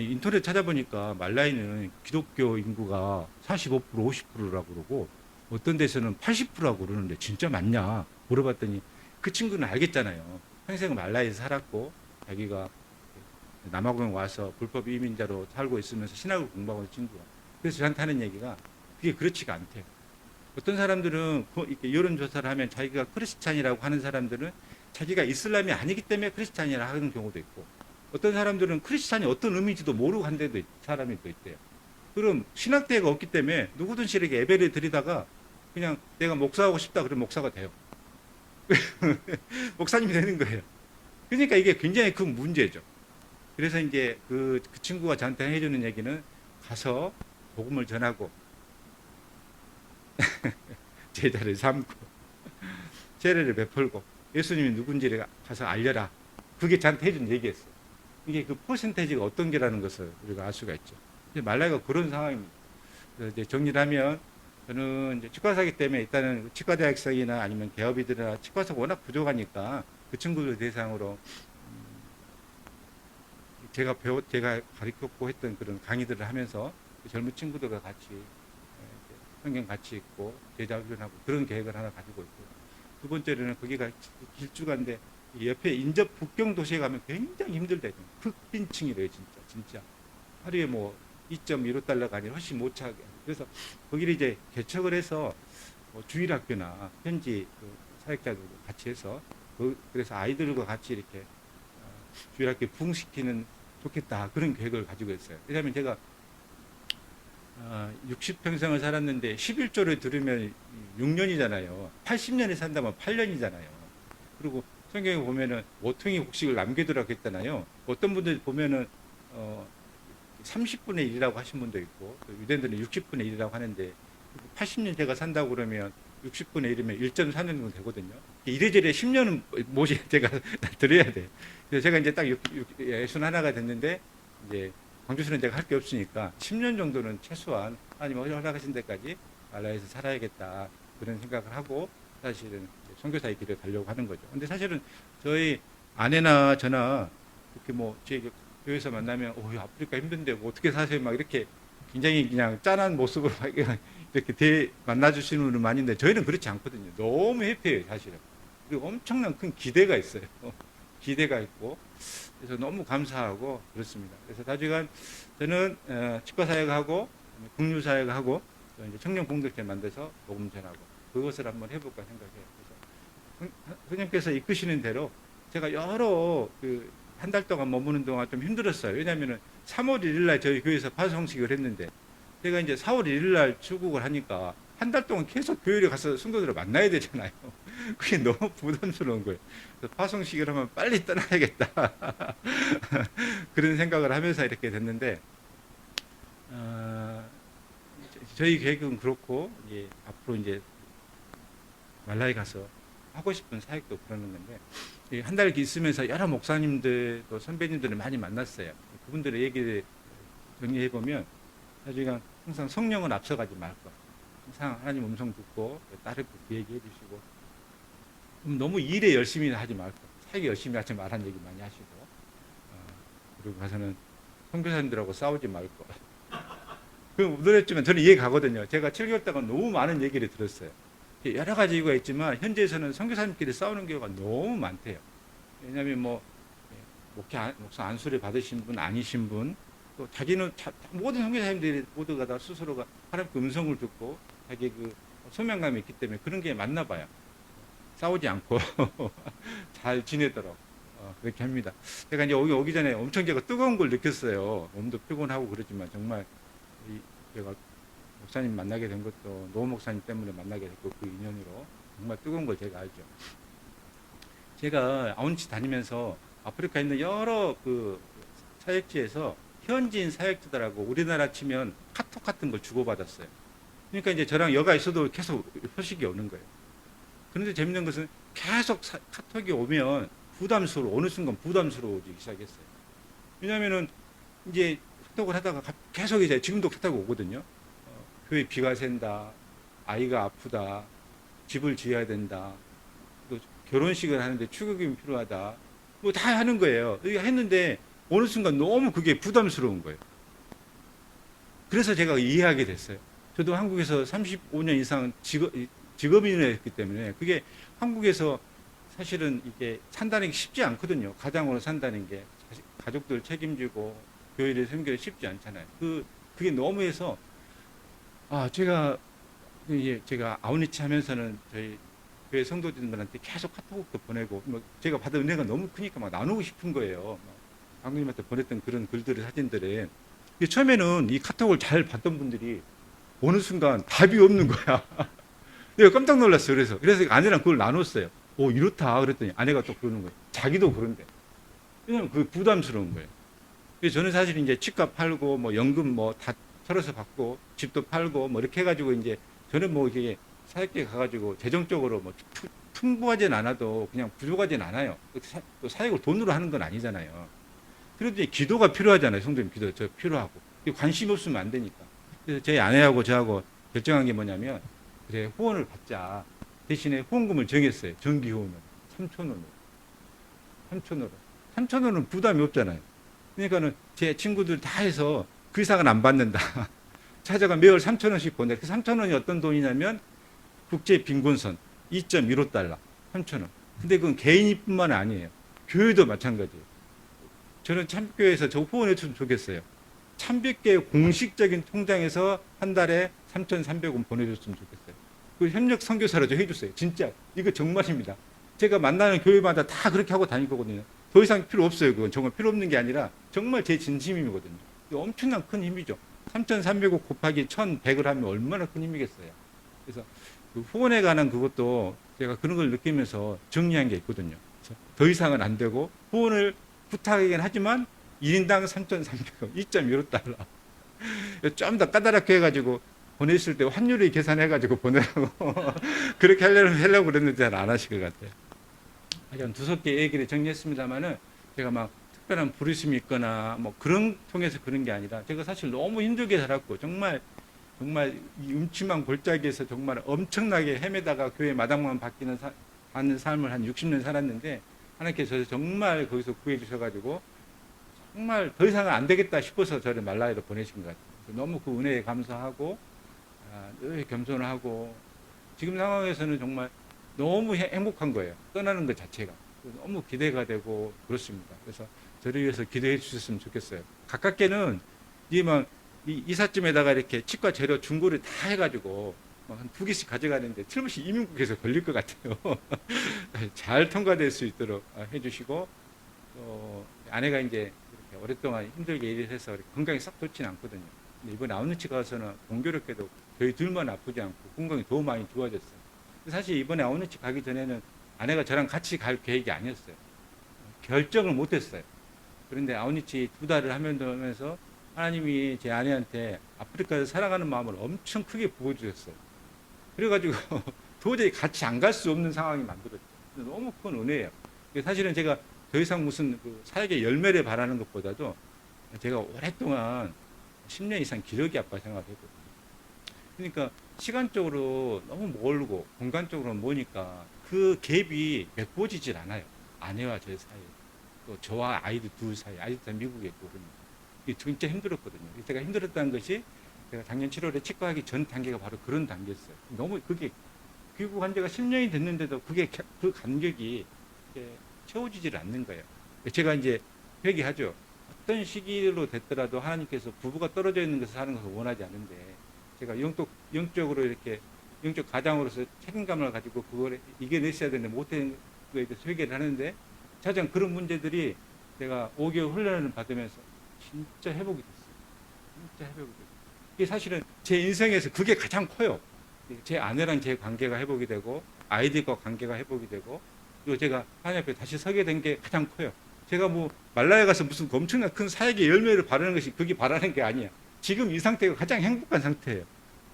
인터넷 찾아보니까 말라이는 기독교 인구가 45%, 50%라고 그러고 어떤 데서는 80%라고 그러는데 진짜 맞냐? 물어봤더니 그 친구는 알겠잖아요. 평생 말라이에서 살았고 자기가 남아공에 와서 불법 이민자로 살고 있으면서 신학을 공부하고 있는 친구가. 그래서 저한테 하는 얘기가 그게 그렇지가 않대요. 어떤 사람들은 이렇게 여론조사를 하면 자기가 크리스찬이라고 하는 사람들은 자기가 이슬람이 아니기 때문에 크리스찬이라 하는 경우도 있고, 어떤 사람들은 크리스찬이 어떤 의미인지도 모르고 한 데도 사람이 또 있대요. 그럼 신학대가 없기 때문에 누구든지 이렇게 예배를 드리다가 그냥 내가 목사하고 싶다 그러면 목사가 돼요. 목사님이 되는 거예요. 그러니까 이게 굉장히 큰 문제죠. 그래서 이제 그 친구가 저한테 해주는 얘기는 가서 복음을 전하고 제자를 삼고 세례를 베풀고 예수님이 누군지를 가서 알려라. 그게 저한테 해준 얘기였어요. 이게 그 퍼센테이지가 어떤 게라는 것을 우리가 알 수가 있죠. 말라이가 그런 상황입니다. 그래서 이제 정리를 하면 저는 이제 치과사기 때문에 일단은 치과대학생이나 아니면 개업이들이나 치과사가 워낙 부족하니까 그 친구들 대상으로 제가 가르쳤고 했던 그런 강의들을 하면서 젊은 친구들과 같이 성경 같이 읽고 제자 훈련하고 그런 계획을 하나 가지고 있고요. 두 번째로는 거기가 길쭉한데 옆에 인접 북경 도시에 가면 굉장히 힘들대요. 흑빈층이래요, 진짜. 하루에 뭐 2.15달러가 아니라 훨씬 못 차게. 그래서 거기를 이제 개척을 해서 뭐 주일학교나 현지 그 사역자들과 같이 해서 그래서 아이들과 같이 이렇게 주일학교 부흥시키는 좋겠다 그런 계획을 가지고 있어요. 왜냐하면 제가 60평생을 살았는데 11조를 들으면 6년이잖아요. 80년에 산다면 8년이잖아요. 그리고 성경에 보면은 모퉁이 곡식을 남겨두라고 했잖아요. 어떤 분들 보면은 30분의 1이라고 하신 분도 있고 유대인들은 60분의 1이라고 하는데 80년 제가 산다고 그러면 60분의 1이면 1.4년 정도 되거든요. 이래저래 10년은 제가 드려야 돼요. 그래서 제가 이제 딱 61가 됐는데 이제 광주시는 제가 할 게 없으니까 10년 정도는 최소한 하나님 허락하신 데까지 말라에서 살아야겠다 그런 생각을 하고 사실은 선교사의 길을 가려고 하는 거죠. 근데 사실은 저희 아내나 저나 이렇게 뭐 제 교회에서 만나면 아프리카 힘든데 뭐 어떻게 사세요 막 이렇게 굉장히 그냥 짠한 모습으로 이렇게 만나주시는 분은 많은데 저희는 그렇지 않거든요. 너무 해피해요 사실은. 그리고 엄청난 큰 기대가 있어요. 기대가 있고 그래서 너무 감사하고 그렇습니다. 그래서 나중에 저는 치과 사역하고 국류 사역하고 이제 청년 공동체 만들어서 복음 전하고 그것을 한번 해볼까 생각해요. 그래서 선생님께서 이끄시는 대로 제가 여러 한 달 동안 머무는 동안 좀 힘들었어요. 왜냐하면 3월 1일 날 저희 교회에서 파송식을 했는데 제가 이제 4월 1일 날 출국을 하니까 한 달 동안 계속 교회를 가서 성도들을 만나야 되잖아요. 그게 너무 부담스러운 거예요. 그래서 파송식을 하면 빨리 떠나야겠다. 그런 생각을 하면서 이렇게 됐는데 저희 계획은 그렇고 이제 앞으로 이제 말라이 가서 하고 싶은 사역도 그러는 건데 한 달 있으면서 여러 목사님들 또 선배님들을 많이 만났어요. 그분들의 얘기를 정리해 보면 나중에 항상 성령은 앞서가지 말 것. 항상 하나님 음성 듣고 따르고 그 얘기해 주시고 너무 일에 열심히 하지 말고 사역에 열심히 하지 말라는 얘기 많이 하시고 그리고 가서는 선교사님들하고 싸우지 말고 그 노랬지만 저는 이해 가거든요. 제가 7개월 동안 너무 많은 얘기를 들었어요. 여러 가지 이유가 있지만 현지에서는 선교사님끼리 싸우는 경우가 너무 많대요. 왜냐하면 뭐 목사 안수를 받으신 분 아니신 분 또 자기는 모든 선교사님들이 모두가 다 스스로가 하나님의 음성을 듣고 자기 그 소명감이 있기 때문에 그런 게 맞나 봐요. 싸우지 않고 잘 지내도록 그렇게 합니다. 제가 이제 여기 오기 전에 엄청 제가 뜨거운 걸 느꼈어요. 몸도 피곤하고 그러지만 정말 제가 목사님 만나게 된 것도 노 목사님 때문에 만나게 됐고 그 인연으로 정말 뜨거운 걸 제가 알죠. 제가 아웃리치 다니면서 아프리카에 있는 여러 그 사역지에서 현지인 사역자들하고 우리나라 치면 카톡 같은 걸 주고받았어요. 그러니까 이제 저랑 여가 있어도 계속 소식이 오는 거예요. 그런데 재밌는 것은 계속 카톡이 오면 어느 순간 부담스러워지기 시작했어요. 왜냐면은 이제 카톡을 하다가 계속 이제 지금도 카톡이 오거든요. 교회 비가 샌다, 아이가 아프다, 집을 지어야 된다, 또 결혼식을 하는데 축의금이 필요하다, 뭐 다 하는 거예요. 이거 했는데 어느 순간 너무 그게 부담스러운 거예요. 그래서 제가 이해하게 됐어요. 저도 한국에서 35년 이상 직업인을 했기 때문에 그게 한국에서 사실은 이게 산다는 게 쉽지 않거든요. 가장으로 산다는 게 가족들 책임지고 교회를 섬기기 쉽지 않잖아요. 그게 너무해서 제가 아웃리치 하면서는 저희 교회 성도들한테 계속 카톡도 보내고 제가 받은 은혜가 너무 크니까 막 나누고 싶은 거예요. 장로님한테 보냈던 그런 글들을 사진들에 처음에는 이 카톡을 잘 봤던 분들이 어느 순간 답이 없는 거야. 내가 깜짝 놀랐어요. 그래서 아내랑 그걸 나눴어요. 이렇다 그랬더니 아내가 또 그러는 거예요. 자기도 그런데. 왜냐면 그 부담스러운 거예요. 그래서 저는 사실 이제 치과 팔고 뭐 연금 뭐 다 털어서 받고 집도 팔고 뭐 이렇게 해가지고 이제 저는 뭐 이게 사역계 가가지고 재정적으로 뭐 풍부하진 않아도 그냥 부족하진 않아요. 또 사역을 돈으로 하는 건 아니잖아요. 그래도 이제 기도가 필요하잖아요. 성도님 기도 저 필요하고. 관심 없으면 안 되니까. 그래서 제 아내하고 저하고 결정한 게 뭐냐면 그래 후원을 받자. 대신에 후원금을 정했어요. 정기 후원을 3,000원으로. 3,000원은 부담이 없잖아요. 그러니까는 제 친구들 다 해서 그 이상은 안 받는다. 찾아가 매월 3,000원씩 보내. 그 3,000원이 어떤 돈이냐면 국제 빈곤선 2.15달러 3,000원. 근데 그건 개인뿐만 아니에요. 교회도 마찬가지예요. 저는 참교회에서 저 후원해주면 좋겠어요. 참백교회 공식적인 통장에서 한 달에 3,300원 보내줬으면 좋겠어요. 그 협력 선교사로 좀 해주세요. 진짜 이거 정말입니다. 제가 만나는 교회마다 다 그렇게 하고 다닐 거거든요. 더 이상 필요 없어요. 그건 정말 필요 없는 게 아니라 정말 제 진심이거든요. 엄청난 큰 힘이죠. 3,300원 곱하기 1,100을 하면 얼마나 큰 힘이겠어요. 그래서 그 후원에 관한 그것도 제가 그런 걸 느끼면서 정리한 게 있거든요. 더 이상은 안 되고 후원을 부탁하긴 하지만 1인당 3,300원, 2.15달러. 좀 더 까다롭게 해가지고 보냈을 때 환율을 계산해가지고 보내라고 그렇게 하려고 그랬는데 잘 안 하실 것 같아요. 하여간 두껍게 얘기를 정리했습니다만은 제가 막 특별한 부르심이 있거나 뭐 그런 통해서 그런 게 아니라 제가 사실 너무 힘들게 살았고 정말 이 음침한 골짜기에서 정말 엄청나게 헤매다가 교회 마당만 하는 삶을 한 60년 살았는데 하나님께서 정말 거기서 구해 주셔가지고 정말 더 이상은 안 되겠다 싶어서 저를 말라에도 보내신 것 같아요. 너무 그 은혜에 감사하고 늘 겸손하고 지금 상황에서는 정말 너무 행복한 거예요. 떠나는 것 자체가. 너무 기대가 되고 그렇습니다. 그래서 저를 위해서 기도해 주셨으면 좋겠어요. 가깝게는 이삿짐에다가 이렇게 치과 재료 중고를 다 해가지고 한 2개씩 가져가는데 틀림없이 이민국에서 걸릴 것 같아요. 잘 통과될 수 있도록 해주시고 또 아내가 이제 이렇게 오랫동안 힘들게 일을 해서 건강이 싹 좋지는 않거든요. 근데 이번에 아웃리치 가서는 공교롭게도 저희 둘만 아프지 않고 건강이 더 많이 좋아졌어요. 사실 이번에 아웃리치 가기 전에는 아내가 저랑 같이 갈 계획이 아니었어요. 결정을 못했어요. 그런데 아웃리치 2달을 하면서 하나님이 제 아내한테 아프리카에서 살아가는 마음을 엄청 크게 부어주셨어요. 그래가지고 도저히 같이 안 갈 수 없는 상황이 만들어졌어요. 너무 큰 은혜예요. 사실은 제가 더 이상 무슨 그 사역의 열매를 바라는 것보다도 제가 오랫동안 10년 이상 기러기 아빠 생각했거든요. 그러니까 시간적으로 너무 멀고 공간적으로 머니까 그 갭이 메꿔지질 않아요. 아내와 제 사이, 또 저와 아이들 둘 사이, 아이들 다 미국에 있고 그러니까 이게 진짜 힘들었거든요. 제가 힘들었다는 것이 제가 작년 7월에 치과하기 전 단계가 바로 그런 단계였어요. 너무 그게 귀국한 지가 10년이 됐는데도 그 간격이 채워지질 않는 거예요. 제가 이제 회개하죠. 어떤 시기로 됐더라도 하나님께서 부부가 떨어져 있는 것을 사는 것을 원하지 않는데, 제가 영적으로 이렇게 영적 가장으로서 책임감을 가지고 그걸 이겨냈어야 되는데 못한 거에 대해서 회개를 하는데, 자장 그런 문제들이 내가 5개월 훈련을 받으면서 진짜 회복이 됐어요. 진짜 회복이 됐어요. 이게 사실은 제 인생에서 그게 가장 커요. 제 아내랑 제 관계가 회복이 되고, 아이들과 관계가 회복이 되고, 그리고 제가 하나님 앞에 다시 서게 된 게 가장 커요. 제가 뭐 말라에 가서 무슨 엄청난 큰 사역의 열매를 바라는 것이 그게 바라는 게 아니야. 지금 이 상태가 가장 행복한 상태예요.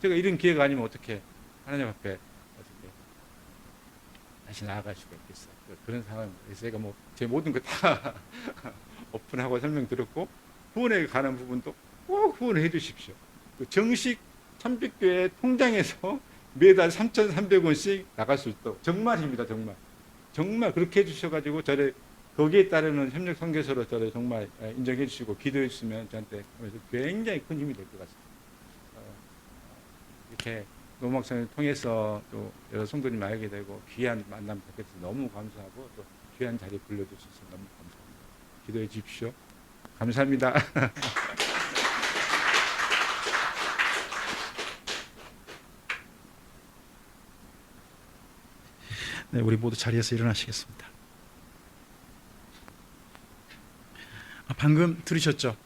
제가 이런 기회가 아니면 어떻게 하나님 앞에 어떻게 다시 나아갈 수가 있겠어요. 그런 상황입니다. 그래서 제가 뭐 제 모든 거 다 오픈하고 설명드렸고, 후원에 관한 부분도 꼭 후원을 해 주십시오. 그 정식 참빛교회 통장에서 매달 3,300원씩 나갈 수 있도록, 정말입니다. 정말 그렇게 해주셔가지고 저를 거기에 따르는 협력 선교사로 저를 정말 인정해 주시고 기도해 주시면 저한테 굉장히 큰 힘이 될 것 같습니다. 이렇게 노목상을 통해서 또 여러 성도님 알게 되고 귀한 만남 갖게 돼서 너무 감사하고, 또 귀한 자리에 불러주셔서 너무 감사합니다. 기도해 주십시오. 감사합니다. 네, 우리 모두 자리에서 일어나시겠습니다. 방금 들으셨죠?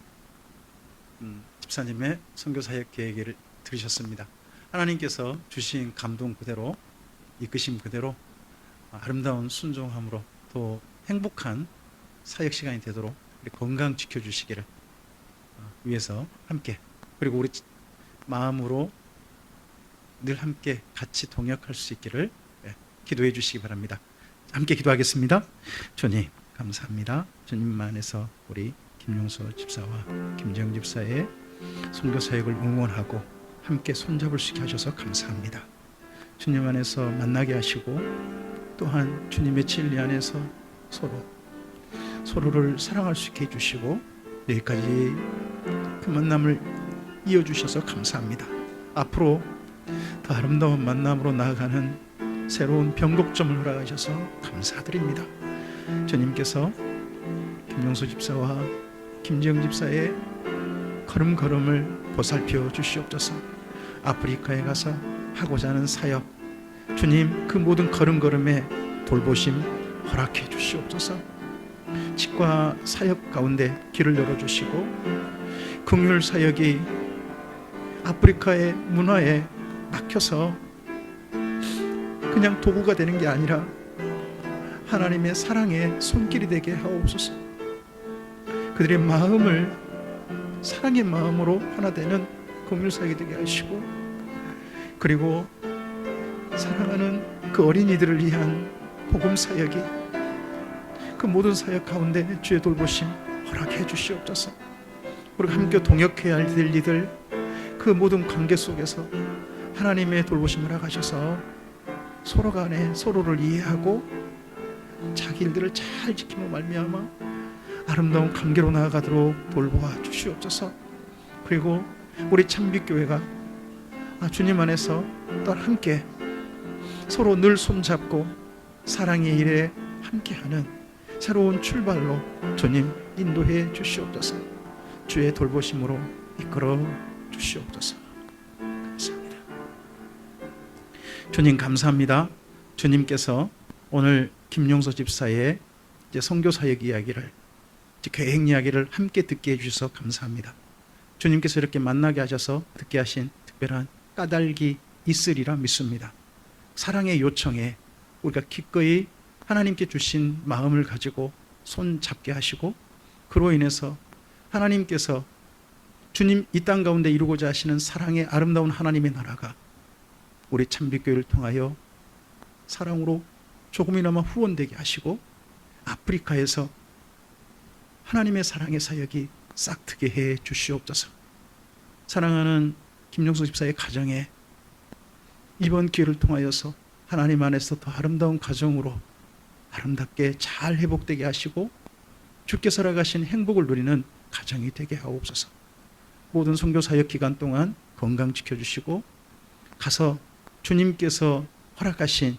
집사님의 선교사역 계획을 들으셨습니다. 하나님께서 주신 감동 그대로, 이끄심 그대로 아름다운 순종함으로 또 행복한 사역 시간이 되도록 건강 지켜주시기를 위해서 함께, 그리고 우리 마음으로 늘 함께 같이 동역할 수 있기를 기도해 주시기 바랍니다. 함께 기도하겠습니다. 주님 감사합니다. 주님 안에서 우리 김용서 집사와 김재영 집사의 선교 사역을 응원하고 함께 손잡을 수 있게 하셔서 감사합니다. 주님 안에서 만나게 하시고, 또한 주님의 진리 안에서 서로를 사랑할 수 있게 해주시고, 여기까지 그 만남을 이어주셔서 감사합니다. 앞으로 더 아름다운 만남으로 나아가는 새로운 변곡점을 허락하셔서 감사드립니다. 주님께서 김용수 집사와 김재영 집사의 걸음걸음을 보살펴 주시옵소서. 아프리카에 가서 하고자 하는 사역, 주님 그 모든 걸음걸음에 돌보심 허락해 주시옵소서. 치과 사역 가운데 길을 열어주시고, 긍휼 사역이 아프리카의 문화에 막혀서 그냥 도구가 되는 게 아니라 하나님의 사랑의 손길이 되게 하옵소서. 그들의 마음을 사랑의 마음으로 하나 되는 긍휼 사역이 되게 하시고, 그리고 사랑하는 그 어린이들을 위한 복음 사역이, 그 모든 사역 가운데 주의 돌보심 허락해 주시옵소서. 우리가 함께 동역해야 될 이들, 그 모든 관계 속에서 하나님의 돌보심을 허락하셔서 서로 간에 서로를 이해하고 자기 일들을 잘 지키며 말미암아 아름다운 관계로 나아가도록 돌보아 주시옵소서. 그리고 우리 참빛교회가 주님 안에서 또 함께 서로 늘 손잡고 사랑의 일에 함께하는 새로운 출발로 주님 인도해 주시옵소서. 주의 돌보심으로 이끌어 주시옵소서. 감사합니다. 주님 감사합니다. 주님께서 오늘 김용서 집사의 이제 선교 사역 이야기를, 이제 계획 이야기를 함께 듣게 해주셔서 감사합니다. 주님께서 이렇게 만나게 하셔서 듣게 하신 특별한 까닭이 있으리라 믿습니다. 사랑의 요청에 우리가 기꺼이 하나님께 주신 마음을 가지고 손 잡게 하시고, 그로 인해서 하나님께서 주님 이 땅 가운데 이루고자 하시는 사랑의 아름다운 하나님의 나라가 우리 참빛교회를 통하여 사랑으로 조금이나마 후원되게 하시고, 아프리카에서 하나님의 사랑의 사역이 싹트게 해 주시옵소서. 사랑하는 김용수 집사의 가정에 이번 기회를 통하여서 하나님 안에서 더 아름다운 가정으로 아름답게 잘 회복되게 하시고, 주께 살아가신 행복을 누리는 가정이 되게 하옵소서. 모든 선교 사역 기간 동안 건강 지켜주시고, 가서 주님께서 허락하신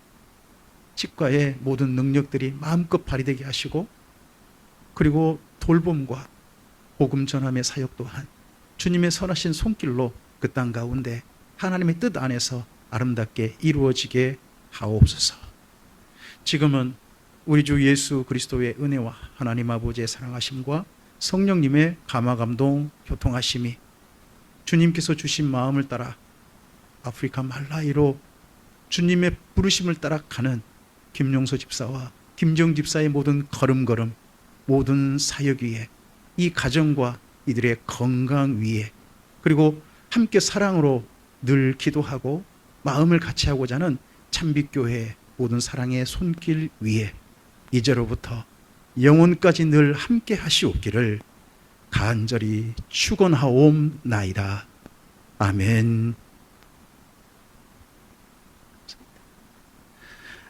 치과의 모든 능력들이 마음껏 발휘되게 하시고, 그리고 돌봄과 복음 전함의 사역 또한 주님의 선하신 손길로 그 땅 가운데 하나님의 뜻 안에서 아름답게 이루어지게 하옵소서. 지금은 우리 주 예수 그리스도의 은혜와 하나님 아버지의 사랑하심과 성령님의 감화감동 교통하심이 주님께서 주신 마음을 따라 아프리카 말라위로 주님의 부르심을 따라 가는 김용서 집사와 김정 집사의 모든 걸음걸음, 모든 사역 위에, 이 가정과 이들의 건강 위에, 그리고 함께 사랑으로 늘 기도하고 마음을 같이 하고자 하는 참빛교회의 모든 사랑의 손길 위에 이제로부터 영원까지 늘 함께 하시옵기를 간절히 축원하옵나이다. 아멘.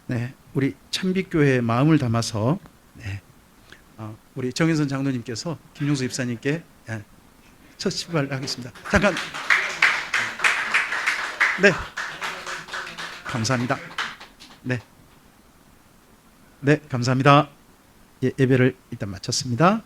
네, 우리 참빛교회의 마음을 담아서 우리 정현선 장로님께서 김용수 집사님께 첫 시발하겠습니다. 잠깐. 네, 감사합니다. 네, 감사합니다. 예배를 일단 마쳤습니다.